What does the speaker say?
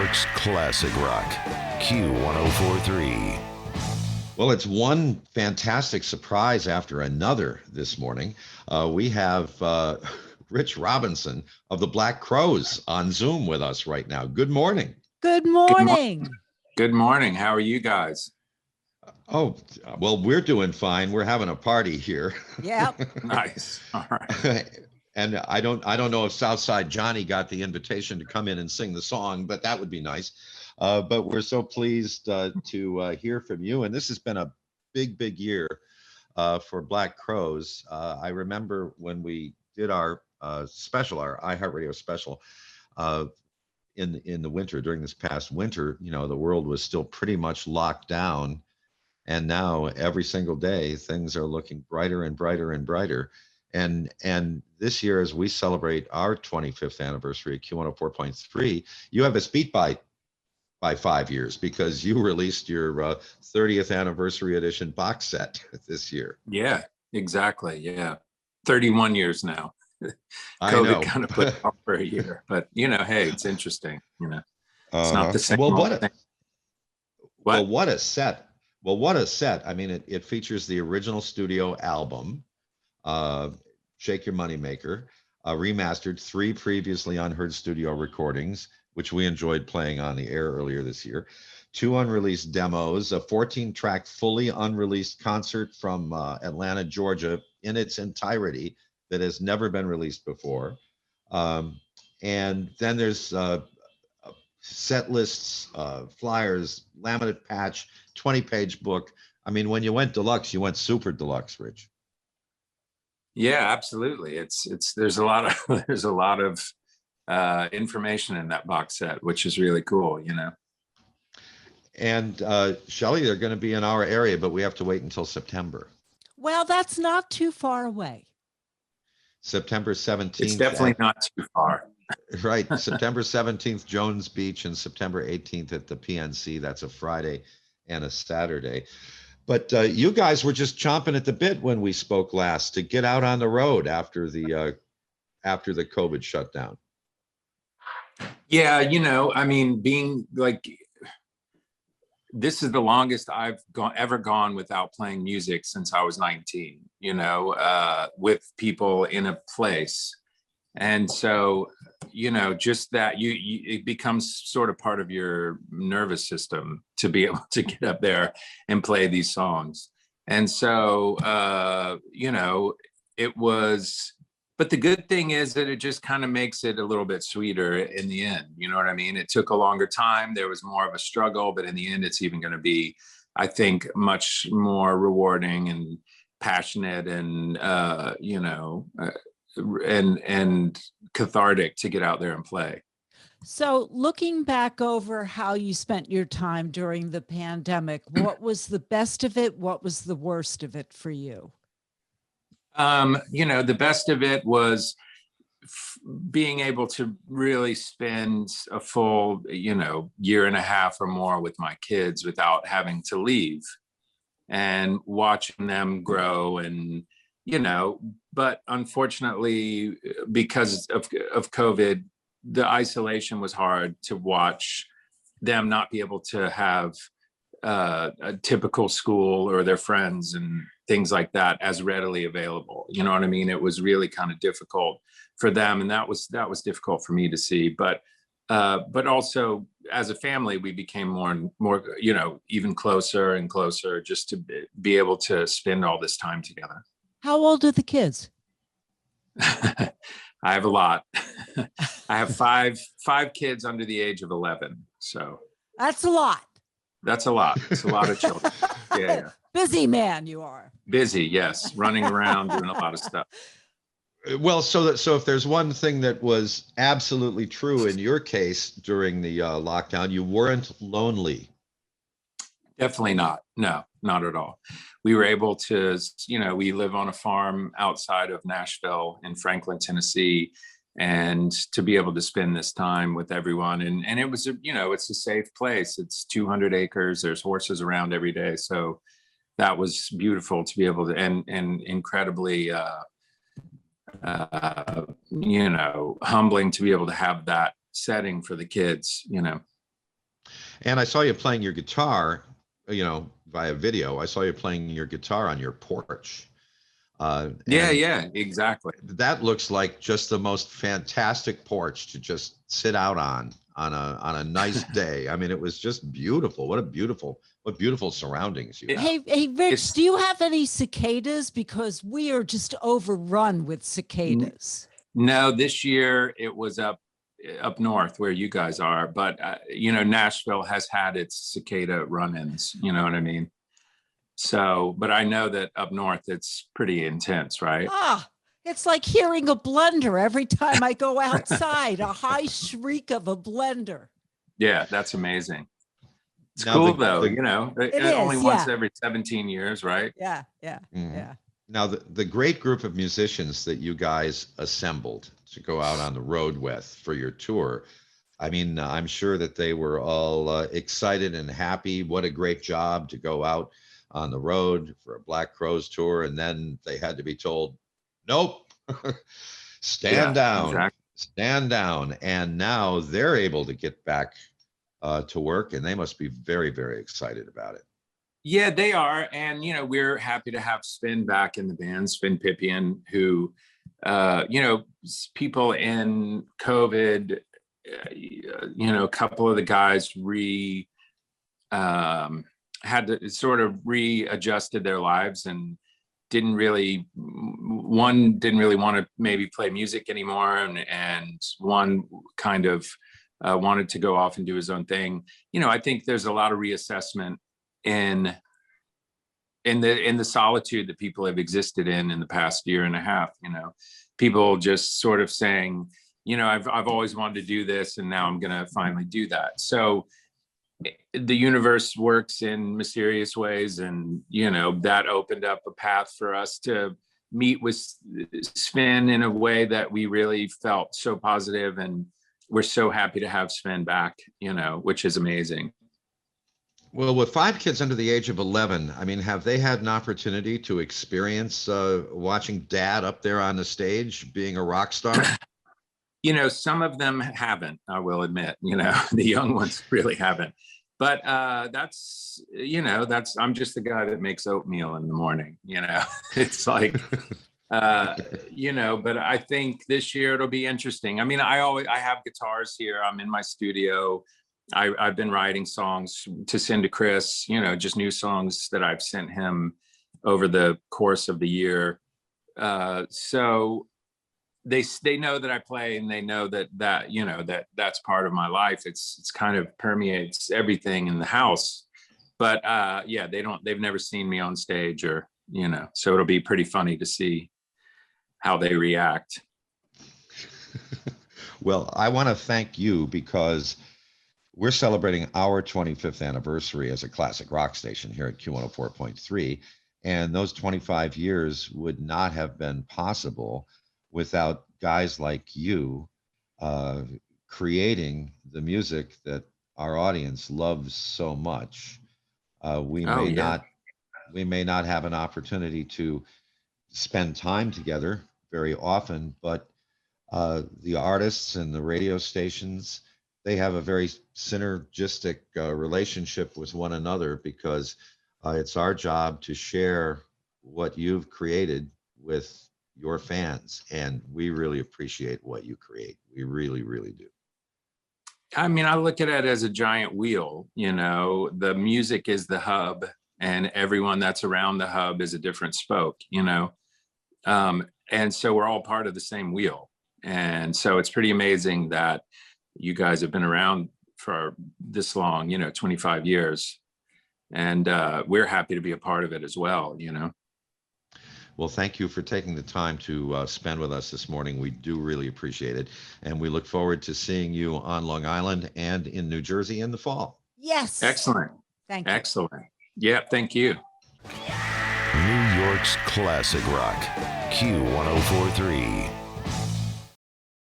York's classic rock, Q104.3. Well, it's one fantastic surprise after another this morning. We have Rich Robinson of the Black Crowes on Zoom with us right now. Good morning. Good morning. Good morning. How are you guys? Oh, well, we're doing fine. We're having a party here. Yep. Nice. All right. And I don't know if Southside Johnny got the invitation to come in and sing the song, but that would be nice. But we're so pleased to hear from you. And this has been a big year for Black Crowes. I remember when we did our special, our iHeartRadio special, in the winter, during this past winter, you know, the world was still pretty much locked down. And now every single day, things are looking brighter and brighter and brighter. And this year, as we celebrate our 25th anniversary at Q104.3, you have us beat by 5 years because you released your 30th anniversary edition box set this year. Yeah, exactly. Yeah. 31 years now. I know. COVID kind of put it off for a year, but you know, hey, it's interesting. You know, it's not the same. Well, What? what a set. Well, what a set. I mean, it features the original studio album, Shake Your Moneymaker, remastered 3 previously unheard studio recordings, which we enjoyed playing on the air earlier this year, 2 unreleased demos, a 14-track fully unreleased concert from Atlanta, Georgia in its entirety that has never been released before. And then there's set lists, flyers, laminate patch, 20-page book. I mean, when you went deluxe, you went super deluxe, Rich. Yeah, absolutely. There's a lot of information in that box set, which is really cool, you know. And Shelley, they're going to be in our area, but we have to wait until September. Well, that's not too far away. September 17th. It's definitely not too far. Right. September 17th, Jones Beach, and September 18th at the PNC. That's a Friday and a Saturday. But you guys were just chomping at the bit when we spoke last to get out on the road after the COVID shutdown. Yeah, you know, I mean, being like, this is the longest I've ever gone without playing music since I was 19, you know, with people in a place. And so, you know, just that it becomes sort of part of your nervous system to be able to get up there and play these songs. And so, you know, it was, but the good thing is that it just kind of makes it a little bit sweeter in the end. You know what I mean? It took a longer time. There was more of a struggle, but in the end, it's even going to be, I think, much more rewarding and passionate and, you know, and cathartic to get out there and play. So looking back over how you spent your time during the pandemic, what was the best of it? What was the worst of it for you? You know, the best of it was being able to really spend a full, you know, year and a half or more with my kids without having to leave and watching them grow and, you know, but unfortunately, because of COVID, the isolation was hard to watch them not be able to have a typical school or their friends and things like that as readily available. You know what I mean? It was really kind of difficult for them, and that was difficult for me to see. But also as a family, we became more and more, you know, even closer and closer, just to be able to spend all this time together. How old are the kids? I have a lot. I have five kids under the age of 11. So That's a lot. that's a lot. It's a lot of children. Yeah. Busy man you are. Busy, yes. Running around, doing a lot of stuff. Well, so if there's one thing that was absolutely true in your case during the lockdown, you weren't lonely. Definitely not. No, not at all. We were able to, you know, we live on a farm outside of Nashville in Franklin, Tennessee, and to be able to spend this time with everyone. And it was, you know, it's a safe place. It's 200 acres. There's horses around every day. So that was beautiful to be able to, and incredibly, you know, humbling to be able to have that setting for the kids, you know. And I saw you playing your guitar, via video. I saw you playing your guitar on your porch. Yeah, And yeah, exactly. that looks like just the most fantastic porch to just sit out on a nice day. I mean, it was just beautiful. What beautiful surroundings you have. Hey, Rich, It's do you have any cicadas? Because we are just overrun with cicadas. no, this year it was up north where you guys are, but Nashville has had its cicada run-ins, you know what I mean? So, but I know that up north it's pretty intense, right? Ah, it's like hearing a blender every time I go outside, a high shriek of a blender. Yeah, that's amazing. It's Now cool though, It only is, once yeah. every 17 years, right? Yeah, yeah, Mhm. yeah. Now, the great group of musicians that you guys assembled to go out on the road with for your tour, I mean, I'm sure that they were all excited and happy. What a great job to go out on the road for a Black Crowes tour. And then they had to be told, nope, stand Yeah, down, exactly. stand down. And now they're able to get back to work, and they must be very, very excited about it. Yeah, they are. And, we're happy to have Spin back in the band, Spin Pippian, who, people in COVID, a couple of the guys had to sort of readjusted their lives and one didn't really want to maybe play music anymore. And one kind of wanted to go off and do his own thing. I think there's a lot of reassessment in the solitude that people have existed in the past year and a half. People just sort of saying, I've always wanted to do this, and now I'm going to finally do that. So the universe works in mysterious ways, and that opened up a path for us to meet with Sven in a way that we really felt so positive, and we're so happy to have Sven back, which is amazing. Well, with 5 kids under the age of 11, I mean, have they had an opportunity to experience watching Dad up there on the stage being a rock star? Some of them haven't, I will admit, the young ones really haven't. But that's I'm just the guy that makes oatmeal in the morning, it's like, but I think this year it'll be interesting. I mean, I have guitars here. I'm in my studio. I've been writing songs to send to Chris, just new songs that I've sent him over the course of the year. So they know that I play, and they know that's part of my life. It's kind of permeates everything in the house. But yeah, they've never seen me on stage, or so it'll be pretty funny to see how they react. Well, I want to thank you because we're celebrating our 25th anniversary as a classic rock station here at Q104.3. And those 25 years would not have been possible without guys like you creating the music that our audience loves so much. We may not have an opportunity to spend time together very often, but the artists and the radio stations, they have a very synergistic relationship with one another, because it's our job to share what you've created with your fans, and we really appreciate what you create. We really, really do. I mean, I look at it as a giant wheel. The music is the hub, and everyone that's around the hub is a different spoke. And so we're all part of the same wheel. And so it's pretty amazing that you guys have been around for this long, 25 years. And we're happy to be a part of it as well, Well, thank you for taking the time to spend with us this morning. We do really appreciate it. And we look forward to seeing you on Long Island and in New Jersey in the fall. Yes. Excellent. Thank you. Excellent. Yeah, thank you. New York's classic rock, Q104.3.